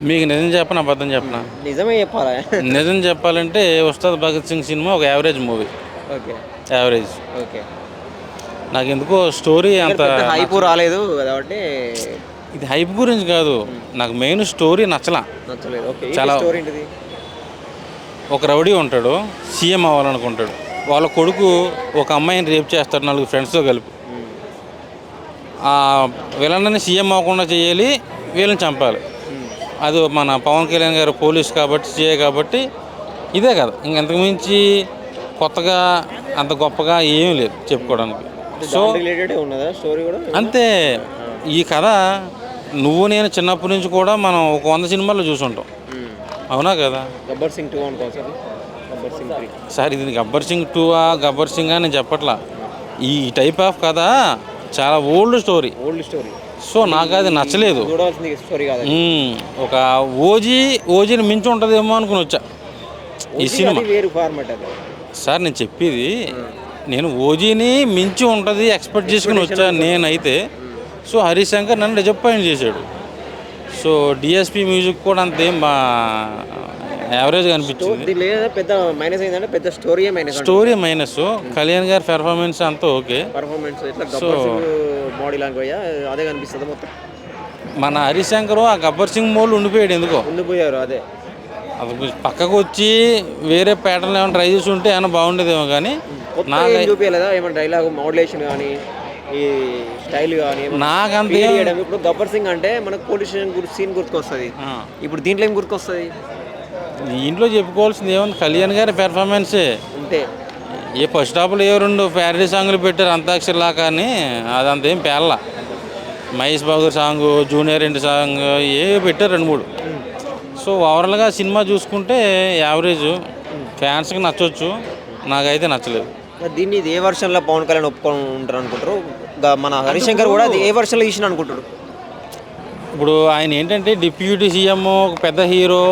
మీకు నిజం చెప్పనా అబద్ధం చెప్పనా? నిజమే చెప్పాలా? నిజం చెప్పాలంటే 'ఉస్తాద్ భగత్ సింగ్' సినిమా ఒక average movie. Okay. Average. Okay. నాకెందుకో స్టోరీ అంత పెద్ద హైపు రాలేదు కాబట్టి ఇది హైప్ గురించి కాదు. నాకు మెయిన్ స్టోరీ నచ్చలా. నచ్చలేదు. ఓకే. ఏంటి చాలా స్టోరీ ఏంటిది? ఒక రౌడీ ఉంటాడు. సీఎం అవ్వాలనుకుంటాడు. వాళ్ళ కొడుకు ఒక అమ్మాయిని రేప్ చేస్తాడు 4 ఫ్రెండ్స్‌తో కలిపి. హ్మ్. ఆ విలన్ని సీఎం అవ్వకుండా చేయాలి. వీళ్ళని చంపాలి. హ్మ్. అది మన పవన్ కళ్యాణ్ గారు పోలీస్ కాబట్టి, సీఐ కాబట్టి ఇదే కదా. ఇంతకు మించి కొత్తగా అంత గొప్పగా ఏమీ లేదు చెప్పుకోవడానికి. సో దాని రిలేటెడే ఉన్నదా స్టోరీ కూడా? అంతే. ఈ కథ నువ్వు నేను చిన్నప్పటి నుంచి కూడా మనం ఒక 100 సినిమాల్లో చూసుంటాం. హ్మ్. అవునా కదా? 'గబ్బర్ సింగ్ 2' అనుకోవాలి సార్. 'గబ్బర్ సింగ్ 3' సార్ ఇది 'గబ్బర్ సింగ్ 2'ఆ 'గబ్బర్ సింగ్' అని నేను చెప్పట్లా. ఈ టైప్ ఆఫ్ కథ చాలా old story. Old story. So నాకు అది నచ్చలేదు. చూడవలసింది స్టోరీ కాదు. ఒక ఓజీని మించి ఉంటుందేమో అనుకుని వచ్చా ఈ సినిమా. వేరు ఫార్మాట్ అది. సార్ నేను చెప్పేది నేను ఓజీని మించి ఉంటుంది ఎక్స్పెక్ట్ చేసుకుని వచ్చాను నేనైతే. సో హరిశంకర్ నన్ను డిసప్పాయింట్ చేశాడు. సో డిఎస్పి మ్యూజిక్ కూడా అంతేం యావరేజ్గా అనిపించింది. లేదా పెద్ద మైనస్ ఏంటంటే పెద్ద స్టోరీయే మైనస్. Story minus. కళ్యాణ్ గారి పెర్ఫార్మెన్స్ అంతా ఓకే. పర్ఫార్మెన్స్ ఇట్లా గబ్బర్ సింగ్ బాడీ లాంగ్వేజ్ అదే కనిపిస్తుంది మొత్తం. మన హరిశంకర్ ఆ 'గబ్బర్ సింగ్' మోళ్ళు ఉండిపోయాడు ఎందుకో. ఉండిపోయారు అదే. అది పక్కకు వచ్చి వేరే ప్యాటర్న్ ఏమైనా ట్రై చేసి ఉంటే ఏమైనా బాగుండేదేమో కానీ నాకు చూపించలేదా ఏమైనా డైలాగ్ మోడ్యులేషన్ కానీ ఈ స్టైల్ కానీ నాకంతే. ఇప్పుడు 'గబ్బర్ సింగ్' అంటే మనకు పోలీస్ స్టేషన్ సీన్ గుర్తుకొస్తుంది. ఇప్పుడు దీంట్లో ఏం గుర్తుకొస్తుంది? ఇంట్లో చెప్పుకోవాల్సింది ఏముంది, కళ్యాణ్ గారి పెర్ఫార్మెన్సే అంతే. ఏ ఫస్ట్ హాఫ్లో ఏ 2 ప్యారడీ సాంగ్లు పెట్టారు అంతాక్షరిలా, కానీ అదంతేం పేర్ల. Mahesh Babu song, junior NT song ఏ పెట్టారు 2-3. సో ఓవరాల్గా సినిమా చూసుకుంటే యావరేజ్. ఫ్యాన్స్కి నచ్చవచ్చు, నాకైతే నచ్చలేదు. దీన్ని ఇది ఏ వర్షన్లో పవన్ కళ్యాణ్ ఒప్పుకొని ఉంటారు అనుకుంటారు? మన హరిశంకర్ కూడా అది ఏ వర్షన్లో తీసిన అనుకుంటారు? ఇప్పుడు ఆయన ఏంటంటే డిప్యూటీ సీఎం, ఒక పెద్ద హీరో,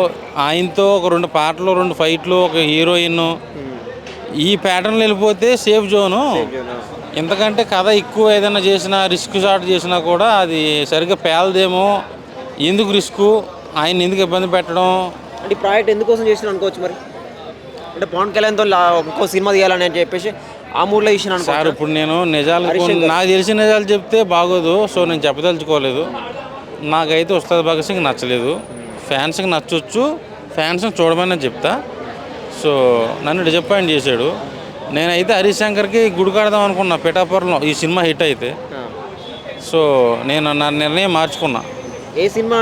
ఆయనతో ఒక 2 పాటలు 2 ఫైట్లు, ఒక హీరోయిన్, ఈ ప్యాటర్న్లో వెళ్ళిపోతే సేఫ్ జోను. ఎందుకంటే కథ ఎక్కువ ఏదైనా చేసినా, రిస్క్ షాట్ చేసినా కూడా అది సరిగ్గా పేలదేమో. ఎందుకు రిస్క్, ఆయన ఎందుకు ఇబ్బంది పెట్టడం? అంటే ఈ ప్రాజెక్ట్ ఎందుకోసం చేసిన అనుకోవచ్చు మరి? అంటే పవన్ కళ్యాణ్తో ఇంకో సినిమా తీయాలని అని చెప్పేసి ఆ మూడ్లో తీసిన అనుకో సార్. ఇప్పుడు నేను నిజాలు నాకు తెలిసిన నిజాలు చెప్తే బాగోదు. సో నేను చెప్పదలుచుకోలేదు. నాకైతే 'ఉస్తాద్ భగత్ సింగ్' నచ్చలేదు. ఫ్యాన్స్కి నచ్చవచ్చు, ఫ్యాన్స్ని చూడమని చెప్తా. సో నన్ను డిసప్పాయింట్ చేశాడు. నేనైతే హరిశంకర్కి గుడి కడదాం అనుకున్నా పిఠాపురంలో ఈ సినిమా హిట్ అయితే. సో నేను నా నిర్ణయం మార్చుకున్నా. ఏ సినిమా